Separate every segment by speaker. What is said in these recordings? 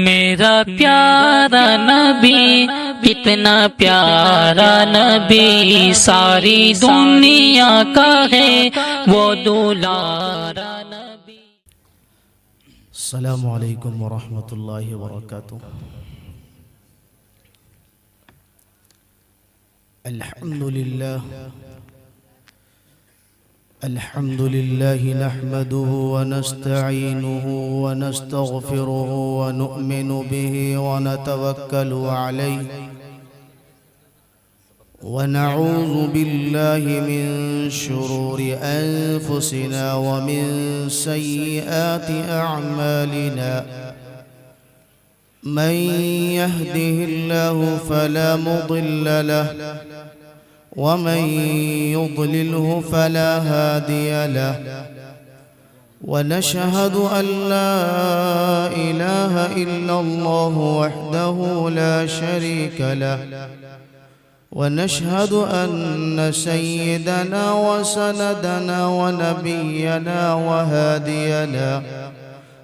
Speaker 1: میرا پیارا نبی کتنا پیارا نبی، ساری دنیا کا ہے وہ دلارا نبی۔
Speaker 2: السلام علیکم ورحمۃ اللہ وبرکاتہ۔ الحمد لله نحمده ونستعينه ونستغفره ونؤمن به ونتوكل عليه ونعوذ بالله من شرور أنفسنا ومن سيئات أعمالنا، من يهده الله فلا مضل له ومن يضلله فلا هادي له، ونشهد أن لا إله إلا الله وحده لا شريك له، ونشهد أن سيدنا وسندنا ونبينا وهادينا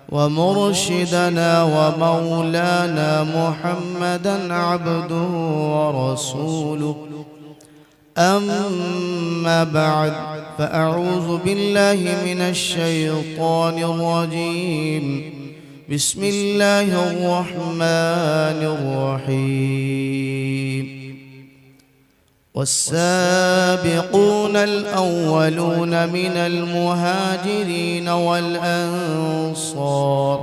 Speaker 2: ومرشدنا ومولانا محمدا عبده ورسوله، أما بعد فأعوذ بالله من الشيطان الرجيم، بسم الله الرحمن الرحيم، والسابقون الأولون من المهاجرين والأنصار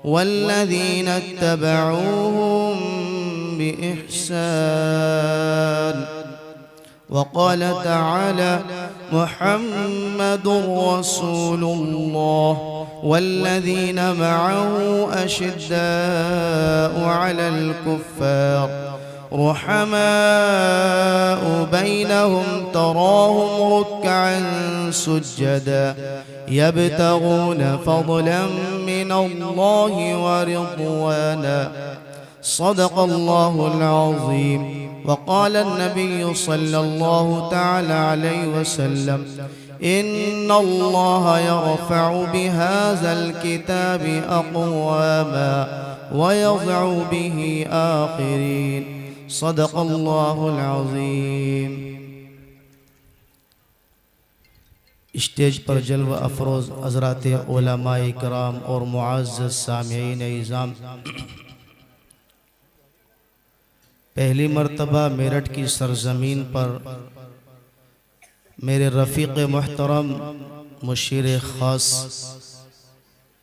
Speaker 2: والذين اتبعوهم بإحسان، وقال تعالى محمد رسول الله والذين معه أشداء على الكفار رحماء بينهم، تراهم ركعا سجدا يبتغون فضلا من الله ورضوانا، صدق الله العظيم۔ وقال النبي صلى الله تعالى عليه وسلم إن الله يرفع بهذا الكتاب أقواما ويضع به آخرين، صدق الله العظيم۔ اسٹیج پر جلوہ افروز حضرات علماء کرام اور معزز سامعین اعظام، پہلی مرتبہ میرٹھ کی سرزمین پر میرے رفیق محترم مشیر خاص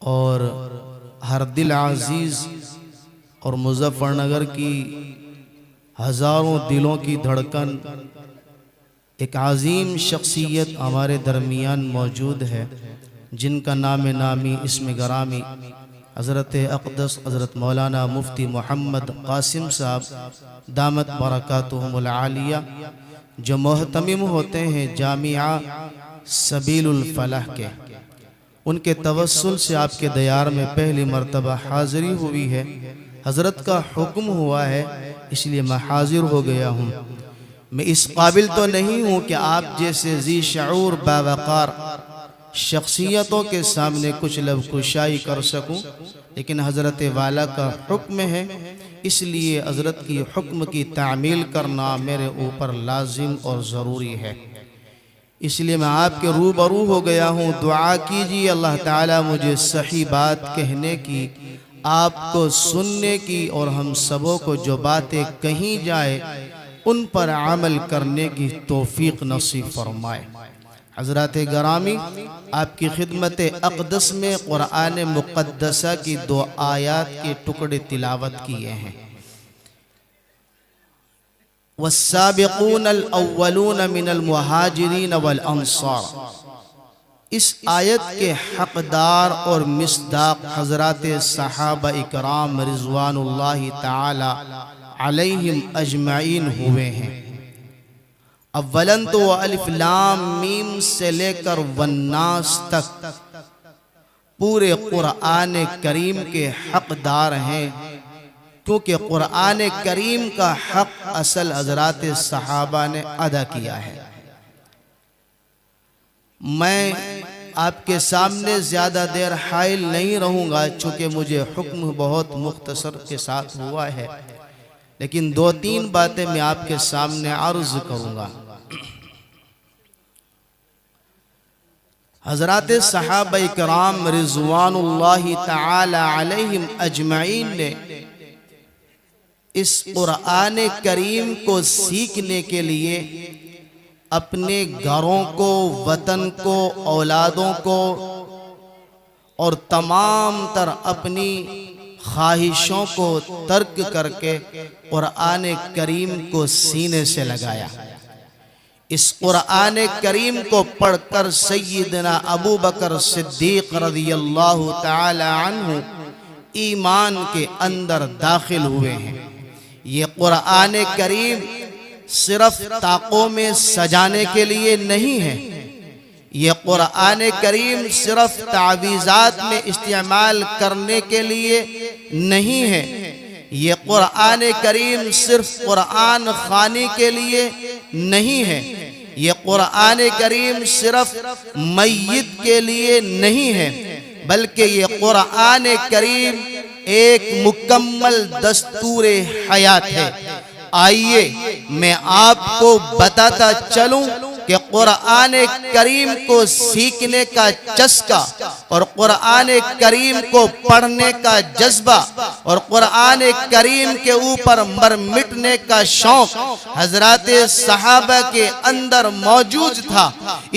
Speaker 2: اور ہر دل عزیز اور مظفر نگر کی ہزاروں دلوں کی دھڑکن ایک عظیم شخصیت ہمارے درمیان موجود ہے، جن کا نام نامی اسم گرامی حضرت اقدس حضرت مولانا مفتی محمد قاسم صاحب دامت برکاتہم العالیہ، جو محتمم ہوتے ہیں جامعہ سبیل الفلاح کے، ان کے توسل سے آپ کے دیار میں پہلی مرتبہ حاضری ہوئی ہے۔ حضرت کا حکم ہوا ہے، اس لیے میں حاضر ہو گیا ہوں۔ میں اس قابل تو نہیں ہوں کہ آپ جیسے ذی شعور باوقار شخصیتوں کے سامنے کچھ لب کشائی کر سکوں، لیکن حضرت والا کا حکم ہے، اس لیے حضرت کی حکم کی تعمیل کرنا میرے اوپر لازم اور ضروری ہے، اس لیے میں آپ کے روبرو ہو گیا ہوں۔ دعا کیجیے اللہ تعالیٰ مجھے صحیح بات کہنے کی، آپ کو سننے کی، اور ہم سبوں کو جو باتیں کہیں جائے ان پر عمل کرنے کی توفیق نصیب فرمائے۔ حضرات گرامی، آپ کی خدمت اقدس میں قرآن مقدسہ کی 2 آیات کے ٹکڑے تلاوت کیے ہیں۔ والسابقون الاولون من المہاجرین والانصار، اس آیت کے حقدار اور مصداق حضرات صحابہ اکرام رضوان اللہ تعالی علیہم اجمعین ہوئے ہیں۔ اولاً تو وہ الف لام میم سے لے کر والناس تک پورے قرآن کریم کے حقدار ہیں، کیونکہ قرآن کریم کا حق اصل حضرات صحابہ نے ادا کیا ہے۔ میں آپ کے سامنے زیادہ دیر حائل نہیں رہوں گا، چونکہ مجھے حکم بہت مختصر کے ساتھ ہوا ہے، لیکن 2-3 باتیں میں آپ کے سامنے عرض کروں گا۔ حضرات صحابہ کرام رضوان اللہ تعالی علیہم اجمعین نے اس قرآن کریم کو سیکھنے کے لیے اپنے گھروں کو، وطن کو، اولادوں کو اور تمام تر اپنی خواہشوں کو ترک کر کے قرآن کریم کو سینے سے لگایا۔ اس قرآن کریم کو پڑھ کر سیدنا ابو بکر صدیق رضی اللہ تعالی عنہ ایمان کے اندر داخل ہوئے ہیں۔ یہ قرآن کریم صرف طاقوں میں سجانے کے لیے نہیں ہے، یہ قرآن کریم صرف تعویذات میں استعمال کرنے کے لیے نہیں ہے، یہ قرآن کریم صرف قرآن خوانی کے لیے نہیں ہے، یہ قرآن کریم صرف میت کے لیے نہیں ہے، بلکہ یہ قرآن کریم ایک مکمل دستور حیات ہے۔ آئیے میں آپ کو بتاتا چلوں کہ قرآن کریم کو سیکھنے کا چسکا اور قرآن کریم کو پڑھنے کا جذبہ اور قرآن کریم کے اوپر مر مٹنے کا شوق حضرات صحابہ کے اندر موجود تھا۔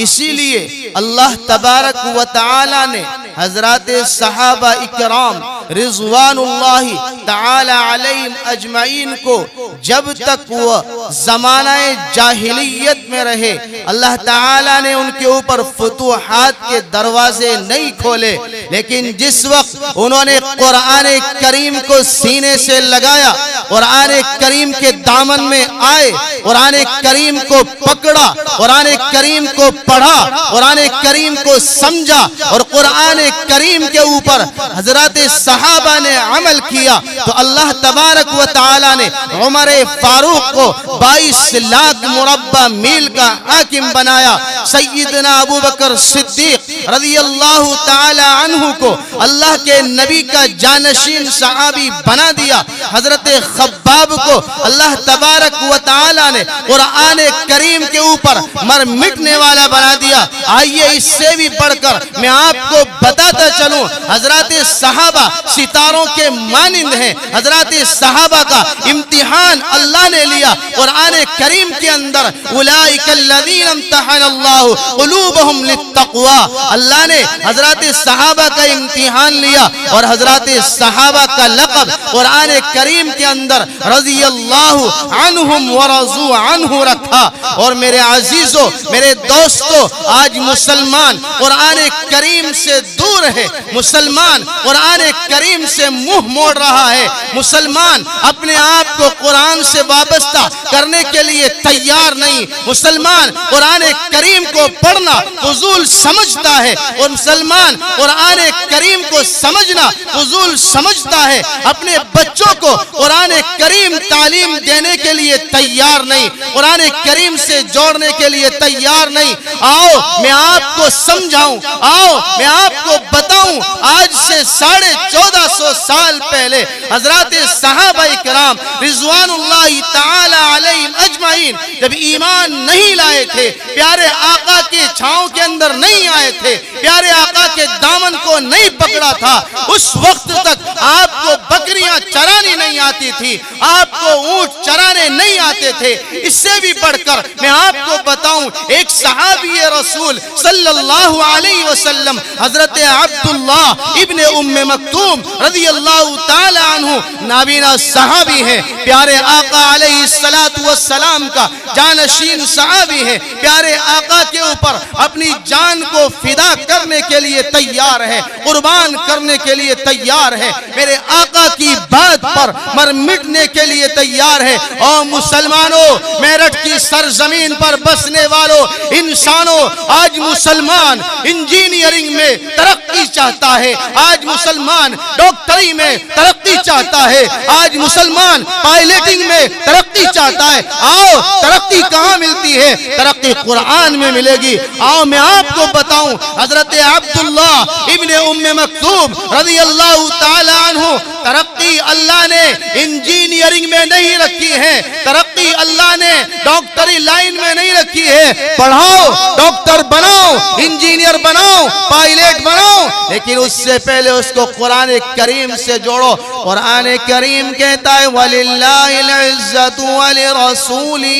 Speaker 2: اسی لیے اللہ تبارک و تعالی نے حضرات صحابہ اکرام رضوان اللہ تعالی علیہم اجمعین کو جب تک وہ زمانہ جاہلیت میں رہے، اللہ تعالیٰ نے ان کے اوپر فتوحات کے دروازے نہیں کھولے، لیکن جس وقت انہوں نے قرآن کریم کو سینے سے لگایا، قرآن کریم کے دامن میں آئے، قرآن کریم کو پکڑا، قرآن کریم کو پڑھا، قرآن کریم کو سمجھا اور قرآن کریم کے اوپر حضرات صحابہ نے عمل کیا، تو اللہ تبارک و تعالیٰ نے عمر فاروق کو 22 لاکھ مربع میل کا حاکم بنایا، سیدنا ابو بکر صدیق رضی اللہ تعالی عنہ کو اللہ کے نبی کا جانشین صحابی بنا دیا، حضرت خباب کو اللہ تبارک و تعالی نے قرآن کریم کے اوپر مر مٹنے والا بنا دیا۔ آئیے اس سے بھی بڑھ کر میں آپ کو بتاتا چلوں، حضرات صحابہ ستاروں کے مانند ہیں، حضرات صحابہ کا امتحان اللہ نے لیا قرآن کریم کے اندر، اولئک الذین امتحن اللہ قلوبہم للتقوی، اللہ نے حضرات صحابہ کا امتحان لیا اور حضرات صحابہ کا لقب قرآن کریم کے اندر رضی اللہ عنہم ورضوا عنہ رکھا۔ اور میرے عزیزوں، میرے دوستوں، آج مسلمان قرآن کریم سے دور ہے، مسلمان قرآن کریم سے منہ موڑ رہا ہے، مسلمان اپنے آپ کو قرآن سے وابستہ کرنے کے لیے تیار نہیں، مسلمان قرآن کریم کو پڑھنا فضول سمجھتا ہے اور مسلمان قرآن کریم کو سمجھنا فضول سمجھتا ہے، اپنے بچوں کو قرآن کریم تعلیم دینے کے لیے تیار نہیں، قرآن کریم سے جوڑنے کے لیے تیار نہیں۔ آؤ میں آپ کو سمجھاؤں، آؤ میں آپ کو بتاؤں، آج سے 1450 سال پہلے حضرات صحابہ کرام رضوان اللہ تعالی علیہم اجمعین جب ایمان نہیں لائے تھے، پیارے آقا کے چھاؤں کے اندر نہیں آئے تھے، پیارے آقا کے دامن کو نہیں پکڑا تھا، اس وقت تک آپ کو بکریاں چرانی نہیں آتی تھی، آپ کو اونٹ چرانے نہیں آتے تھے۔ اس سے بھی بڑھ کر میں آپ کو بتاؤں، ایک صحابی رسول صلی اللہ علیہ وسلم حضرت عبداللہ ابن ام مکتوم رضی اللہ تعالی عنہ نابینا صحابی ہیں، پیارے آقا علیہ السلام کا جانشین صحابی ہیں، پیارے آقا کے اوپر اپنی جان کو فدا کرنے کے لیے تیار ہے، قربان کرنے کے لیے تیار ہے، میرے آقا کی بات پر پر مٹنے کے لیے تیار ہے۔ او مسلمانوں، میرٹھ کی سرزمین پر بسنے والوں انسانوں، آج مسلمان انجینئرنگ میں ترقی چاہتا ہے، آج مسلمان ڈاکٹری میں ترقی چاہتا ہے، آج مسلمان پائلٹنگ میں ترقی چاہتا ہے۔ آؤ، ترقی کہاں ملتی ہے؟ ترقی قرآن میں ملے گی۔ آؤ میں آپ کو بتاؤں، حضرت عبداللہ ابن ام مکتوم رضی اللہ تعالی عنہ، ترقی اللہ نے انجینئرنگ میں نہیں رکھی ہے، ترقی اللہ نے ڈاکٹری لائن میں نہیں رکھی ہے۔ پڑھاؤ، ڈاکٹر بناؤ، انجینئر بناؤ، پائلٹ بناؤ، لیکن اس سے پہلے اس کو قرآن کریم سے جوڑو۔ قرآن کریم کہتا ہے وَلِلَّهِ الْعِزَّةُ وَلِرَسُولِهِ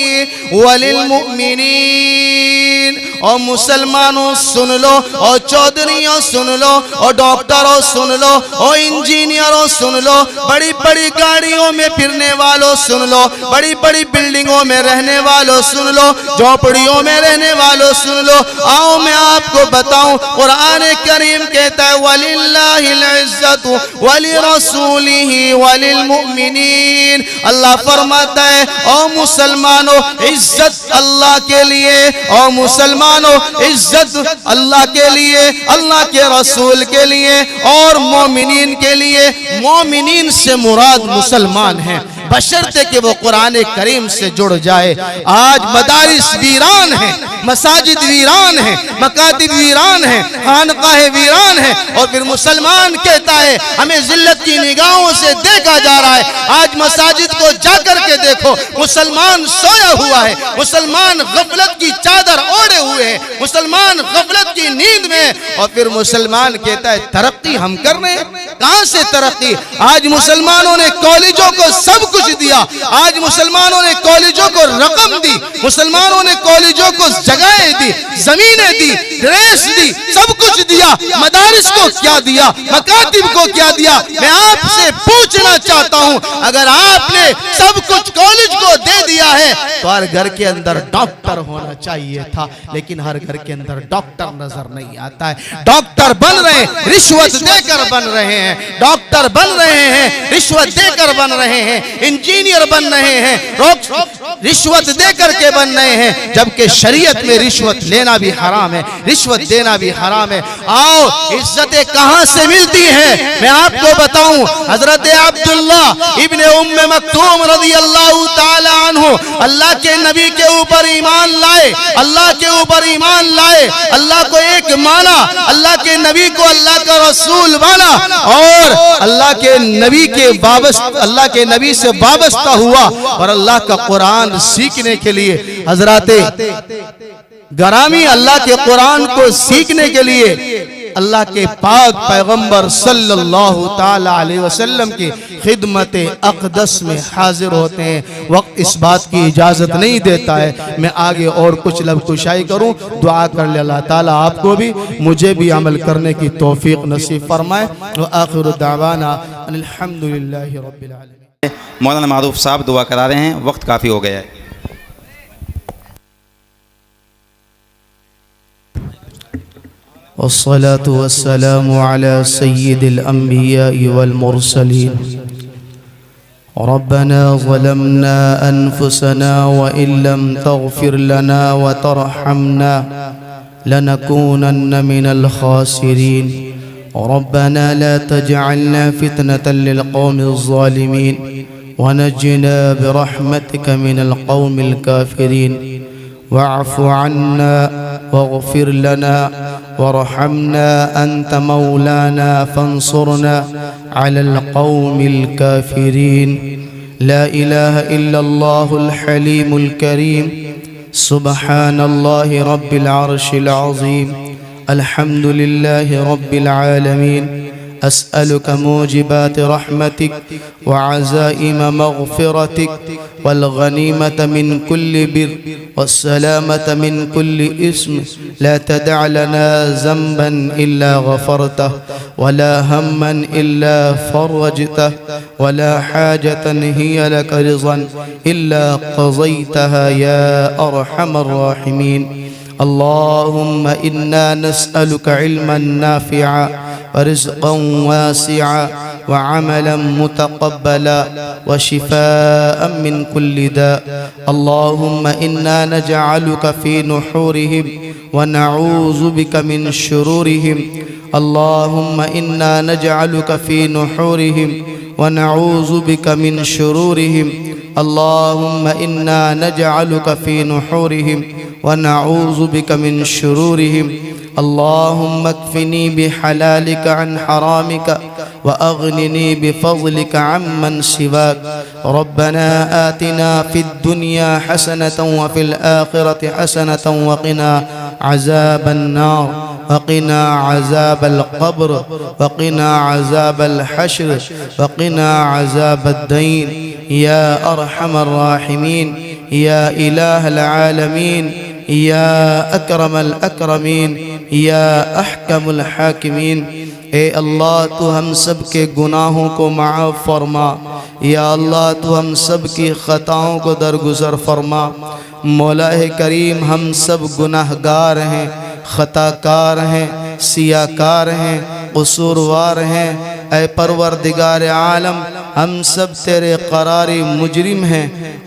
Speaker 2: وَلِلْمُؤْمِنِينَ۔ اور مسلمانوں سن لو، اور چودھریوں سن لو، اور ڈاکٹروں سن لو، اور انجینئروں سن لو، بڑی بڑی گاڑیوں میں پھرنے والوں سن لو، بڑی بڑی بلڈنگوں میں رہنے والوں سن لو، جھوپڑیوں میں رہنے والوں سن لو۔ آؤ میں آپ کو بتاؤں، قرآن کریم کہتا ہے وَلِلَّهِ الْعِزَّةُ وَلِرَسُولِهِ وَلِلْمُؤْمِنِينَ۔ اللہ فرماتا ہے او مسلمانوں، عزت اللہ کے لیے، او مسلمانوں عزت اللہ کے لیے، اللہ کے رسول کے لیے اور مومنین کے لیے۔ مومنین سے مراد مسلمان ہیں، بشرطے کہ وہ قرآن کریم سے جڑ جائے۔ آج مدارس ویران ہیں، مساجد ویران ہیں، مکاتب ویران ہیں، خانقاہ ویران ہیں، اور پھر مسلمان کہتا ہے ہمیں ذلت کی نگاہوں سے دیکھا جا رہا ہے۔ آج مساجد کو جا کر کے دیکھو، مسلمان سویا ہوا ہے، مسلمان غفلت کی چادر اوڑے ہوئے ہیں، مسلمان غفلت کی نیند میں، اور پھر مسلمان کہتا ہے ترقی ہم کر رہے ہیں۔ کہاں سے ترقی؟ آج مسلمانوں نے کالجوں کو سب کچھ دیا، آج مسلمانوں نے کالجوں کو رقم دی، مسلمانوں نے کالجوں کو جگہیں دی، زمینیں دی، ڈریس دی، سب کچھ دیا۔ مدارس کو کیا دیا؟ مکاتب کو کیا دیا؟ میں آپ سے پوچھنا چاہتا ہوں، اگر آپ نے سب کچھ کالج کو دے دیا ہے تو ہر گھر کے اندر ڈاکٹر ہونا چاہیے تھا، لیکن ہر گھر کے اندر ڈاکٹر نظر نہیں آتا ہے۔ ڈاکٹر بن رہے ہیں، رشوت دے کر بن رہے ہیں، ڈاکٹر بن رہے ہیں، رشوت دے کر بن رہے ہیں، انجینئر بن رہے ہیں، رشوت دے کر کے بن رہے ہیں، جبکہ شریعت میں رشوت لینا بھی حرام ہے، رشوت دینا بھی حرام ہے۔ آؤ، عزتیں کہاں سے ملتی ہیں میں آپ کو بتاؤں۔ حضرت عبداللہ ابن ام مکتوم رضی اللہ تعالی عنہ اللہ کے نبی کے اوپر ایمان لائے، اللہ کے اوپر ایمان لائے، اللہ کو ایک مانا، اللہ کے نبی کو اللہ کا رسول مانا، اور اللہ کے نبی سے وابستہ ہوا، اور اللہ کا قرآن سیکھنے کے لیے حضرات گرامی اللہ کے قرآن کو سیکھنے کے لیے اللہ کے پاک پیغمبر صلی اللہ تعالی علیہ وسلم کی خدمت اقدس میں حاضر ہوتے ہیں۔ وقت اس بات کی اجازت نہیں دیتا ہے میں آگے اور کچھ لب کشائی کروں۔ دعا کر لے اللہ تعالیٰ آپ کو بھی مجھے بھی عمل کرنے کی توفیق نصیب فرمائے۔ وآخر دعوانا الحمدللہ رب العالمین۔
Speaker 3: مولانا معروف صاحب دعا کرا رہے ہیں، وقت کافی ہو گیا ہے۔
Speaker 2: والصلاة والسلام على سيد الأنبياء والمرسلين۔ ربنا ظلمنا أنفسنا وإن لم تغفر لنا وترحمنا لنكونن من الخاسرين۔ ربنا لا تجعلنا فتنة للقوم الظالمين ونجنا برحمتك من القوم الكافرين۔ واعف عنا واغفر لنا وارحمنا أنت مولانا فانصرنا على القوم الكافرين۔ لا إله إلا الله الحليم الكريم، سبحان الله رب العرش العظيم، الحمد لله رب العالمين۔ أسألك موجبات رحمتك وعزائم مغفرتك والغنيمة من كل بر والسلامة من كل إثم، لا تدع لنا ذنبا إلا غفرته ولا هما إلا فرجته ولا حاجة هي لك رضا إلا قضيتها يا أرحم الراحمين۔ اللهم إنا نسألك علما نافعا ورزقا واسعا وعملا متقبلا وشفاء من كل داء. اللهم إنا نجعلك في نحورهم ونعوذ بك من شرورهم. اللهم إنا نجعلك في نحورهم ونعوذ بك من شرورهم. اللهم إنا نجعلك في نحورهم ونعوذ بك من شرورهم. اللهم اكفني بحلالك عن حرامك وأغنني بفضلك عمن سواك. ربنا آتنا في الدنيا حسنة وفي الآخرة حسنة وقنا عذاب النار وقنا عذاب القبر وقنا عذاب الحشر وقنا عذاب الدين يا أرحم الراحمين يا إله العالمين يا أكرم الأكرمين یا احکم الحاکمین. اے اللہ تو ہم سب کے گناہوں کو معاف فرما. یا اللہ تو ہم سب کی خطاؤں کو درگزر فرما. مولا کریم ہم سب گناہگار ہیں، خطا کار ہیں، سیاکار ہیں، قصوروار ہیں. اے پروردگار عالم ہم سب تیرے قراری مجرم ہیں،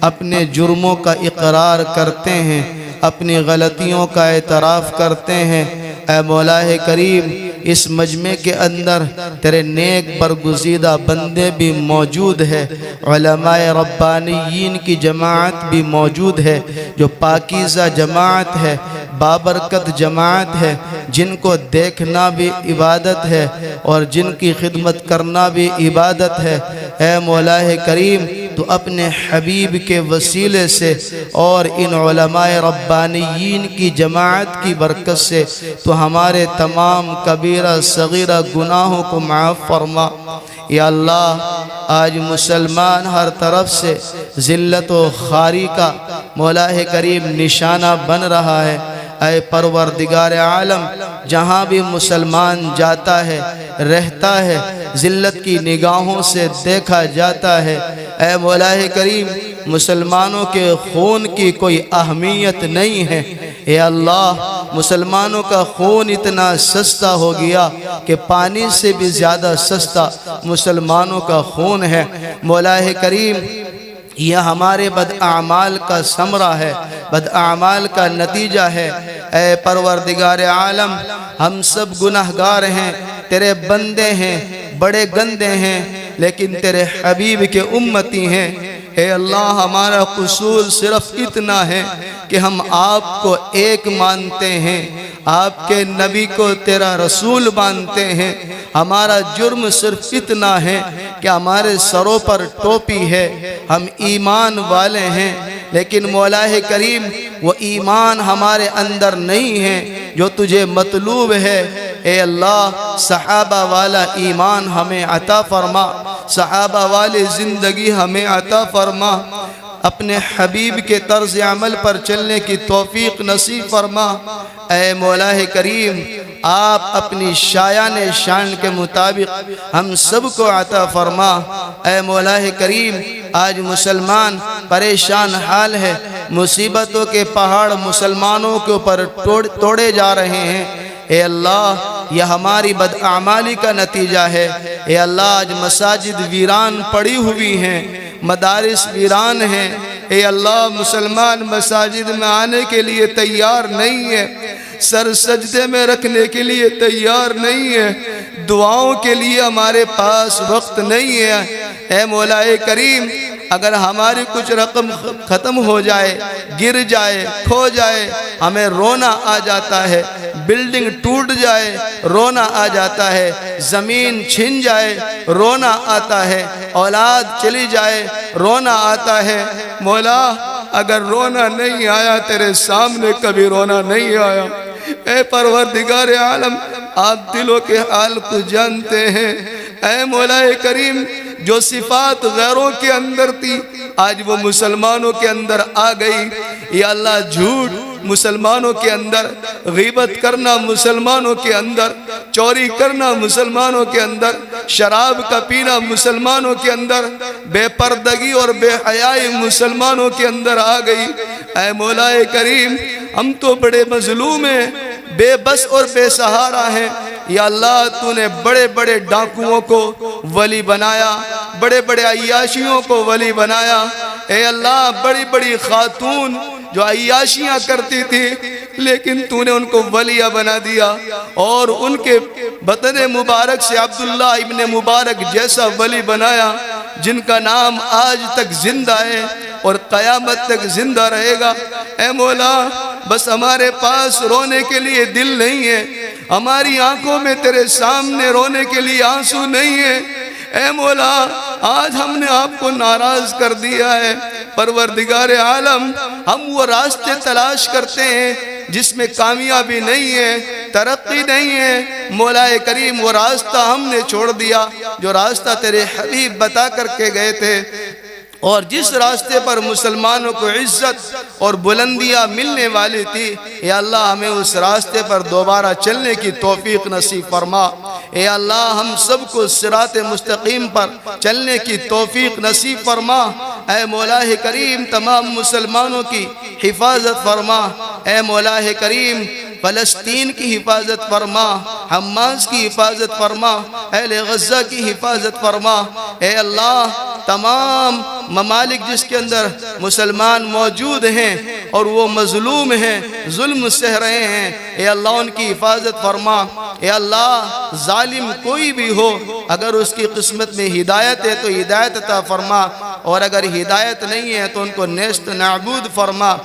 Speaker 2: اپنے جرموں کا اقرار کرتے ہیں، اپنی غلطیوں کا اعتراف کرتے ہیں. اے مولا کریم اس مجمع کے اندر تیرے نیک برگزیدہ بندے بھی موجود ہے، علماء ربانیین کی جماعت بھی موجود ہے جو پاکیزہ جماعت ہے، بابرکت جماعت ہے، جن کو دیکھنا بھی عبادت ہے اور جن کی خدمت کرنا بھی عبادت ہے. اے مولا کریم تو اپنے حبیب کے وسیلے سے اور ان علماء ربانیین کی جماعت کی برکت سے تو ہمارے تمام کبیرہ صغیرہ گناہوں کو معاف فرما. یا اللہ آج مسلمان ہر طرف سے ذلت و خواری کا مولا کریم نشانہ بن رہا ہے. اے پروردگار عالم جہاں بھی مسلمان جاتا ہے رہتا ہے ذلت کی نگاہوں سے دیکھا جاتا ہے. اے مولا کریم مسلمانوں کے خون کی کوئی اہمیت نہیں ہے. اے اللہ مسلمانوں کا خون اتنا سستا ہو گیا کہ پانی سے بھی زیادہ سستا مسلمانوں کا خون ہے. مولا کریم یہ ہمارے بداعمال کا ثمرہ ہے، بداعمال کا نتیجہ ہے. اے پروردگار عالم ہم سب گناہگار ہیں، تیرے بندے ہیں، بڑے گندے ہیں، لیکن تیرے حبیب کے امتی ہیں. اے اللہ ہمارا قصور صرف اتنا ہے کہ ہم آپ کو ایک مانتے ہیں، آپ کے نبی کو تیرا رسول مانتے ہیں. ہمارا جرم صرف اتنا ہے کہ ہمارے سروں پر ٹوپی ہے، ہم ایمان والے ہیں، لیکن مولا کریم وہ ایمان ہمارے اندر نہیں ہے جو تجھے مطلوب ہے. اے اللہ صحابہ والا ایمان ہمیں عطا فرما، صحابہ والی زندگی ہمیں عطا فرما. اپنے حبیب کے طرز عمل پر چلنے کی توفیق نصیب فرما. اے مولا کریم آپ اپنی شایان شان کے مطابق ہم سب کو عطا فرما. اے مولا کریم آج مسلمان پریشان حال ہے، مصیبتوں کے پہاڑ مسلمانوں کے اوپر توڑے جا رہے ہیں. اے اللہ یہ ہماری بداعمالی کا نتیجہ ہے. اے اللہ آج مساجد ویران پڑی ہوئی ہیں، مدارس ویران ہیں. اے اللہ مسلمان مساجد میں آنے کے لیے تیار نہیں ہے، سر سجدے میں رکھنے کے لیے تیار نہیں ہے، دعاؤں کے لیے ہمارے پاس وقت نہیں ہے. اے مولا کریم اگر ہماری کچھ رقم ختم ہو جائے، گر جائے، کھو جائے، ہمیں رونا آ جاتا ہے. بلڈنگ ٹوٹ جائے رونا آ جاتا ہے، زمین چھن جائے رونا آتا ہے، اولاد چلی جائے رونا آتا ہے. مولا اگر رونا نہیں آیا تیرے سامنے کبھی رونا نہیں آیا. اے پروردگار عالم آپ دلوں کے حال کو جانتے ہیں. اے مولا کریم جو صفات غیروں کے اندر تھی آج وہ مسلمانوں کے اندر آ گئی. یا اللہ جھوٹ مسلمانوں کے اندر، غیبت کرنا مسلمانوں کے اندر، چوری کرنا مسلمانوں کے اندر، شراب کا پینا مسلمانوں کے اندر، بے پردگی اور بے حیائی مسلمانوں کے اندر آ گئی. اے مولا کریم ہم تو بڑے مظلوم ہیں، بے بس اور بے سہارا ہیں.
Speaker 4: یا اللہ تو نے بڑے بڑے ڈاکوؤں کو ولی بنایا، بڑے بڑے عیاشیوں کو ولی بنایا، اے اللہ بڑی بڑی خاتون جو عیاشیاں کرتی تھی لیکن تو نے ان کو ولیہ بنا دیا، اور ان کے بطن مبارک سے عبداللہ ابن مبارک جیسا ولی بنایا جن کا نام آج تک زندہ ہے اور قیامت تک زندہ رہے گا۔ اے مولا بس ہمارے پاس رونے کے لیے دل نہیں ہے، ہماری آنکھوں میں تیرے سامنے رونے کے لیے آنسو نہیں ہے، اے مولا آج ہم نے آپ کو ناراض کر دیا ہے۔ پروردگار عالم ہم وہ راستے تلاش کرتے ہیں جس میں کامیابی نہیں ہے، ترقی نہیں ہے، مولا کریم وہ راستہ ہم نے چھوڑ دیا جو راستہ تیرے حبیب بتا کر کے گئے تھے، اور جس راستے پر مسلمانوں کو عزت اور بلندیاں ملنے والی تھی، یا اللہ ہمیں اس راستے پر دوبارہ چلنے کی توفیق نصیب فرما۔ اے اللہ ہم سب کو صراط مستقیم پر چلنے کی توفیق نصیب فرما۔ اے مولا کریم تمام مسلمانوں کی حفاظت فرما۔ اے مولا کریم فلسطین کی حفاظت فرما، حماس کی حفاظت فرما، اہل غزہ کی حفاظت فرما۔ اے اللہ تمام ممالک جس کے اندر مسلمان موجود ہیں اور وہ مظلوم ہیں، ظلم سہ رہے ہیں، اے اللہ ان کی حفاظت فرما۔ اے اللہ ظالم کوئی بھی ہو اگر اس کی قسمت میں ہدایت ہے تو ہدایت عطا فرما، اور اگر ہدایت نہیں ہے تو ان کو نیست نابود فرما۔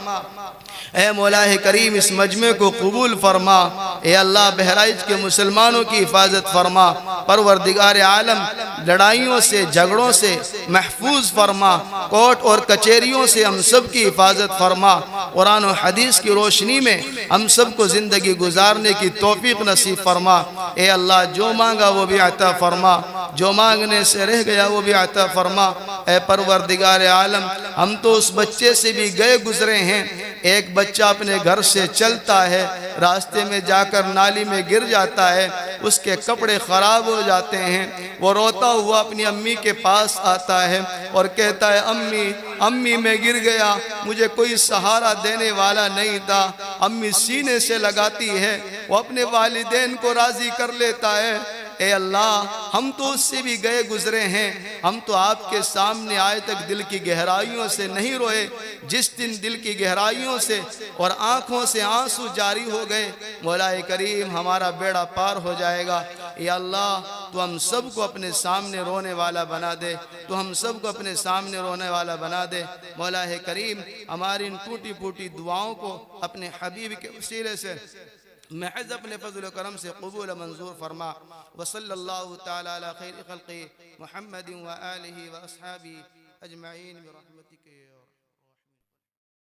Speaker 4: اے مولا کریم اس مجمع کو قبول فرما۔ اے اللہ بہرائچ کے مسلمانوں کی حفاظت فرما۔ پروردگار عالم لڑائیوں سے جھگڑوں سے محفوظ فرما، کورٹ اور کچہریوں سے ہم سب کی حفاظت فرما۔ قرآن و حدیث کی روشنی میں ہم سب کو زندگی گزارنے کی توفیق نصیب فرما۔ اے اللہ جو مانگا وہ بھی عطا فرما، جو مانگنے سے رہ گیا وہ بھی عطا فرما۔ اے پروردگار عالم ہم تو اس بچے سے بھی گئے گزرے ہیں، ایک بچہ اپنے گھر سے چلتا ہے، راستے میں جا کر نالی میں گر جاتا ہے، اس کے کپڑے خراب ہو جاتے ہیں، وہ روتا ہوا اپنی امی کے پاس آتا ہے اور کہتا ہے امی میں گر گیا، مجھے کوئی سہارا دینے والا نہیں تھا۔ امی سینے سے لگاتی ہے، وہ اپنے والدین کو راضی کر لیتا ہے۔ اے اللہ ہم تو اس سے بھی گئے گزرے ہیں، ہم تو آپ کے سامنے آئے تک دل کی گہرائیوں سے نہیں روئے، جس دن دل کی گہرائیوں سے اور آنکھوں سے آنسو جاری ہو گئے مولا کریم ہمارا بیڑا پار ہو جائے گا۔ یا اللہ تو ہم سب کو اپنے سامنے رونے والا بنا دے، تو ہم سب کو اپنے سامنے رونے والا بنا دے۔ مولا کریم ہماری ان ٹوٹی پھوٹی دعاؤں کو اپنے حبیب کے وسیلے سے محض اپنے فضل و کرم سے قبول منظور فرما۔ وصلی اللہ تعالی علی خیر خلقی محمد و آلہ و اصحابہ اجمعین برحمتک۔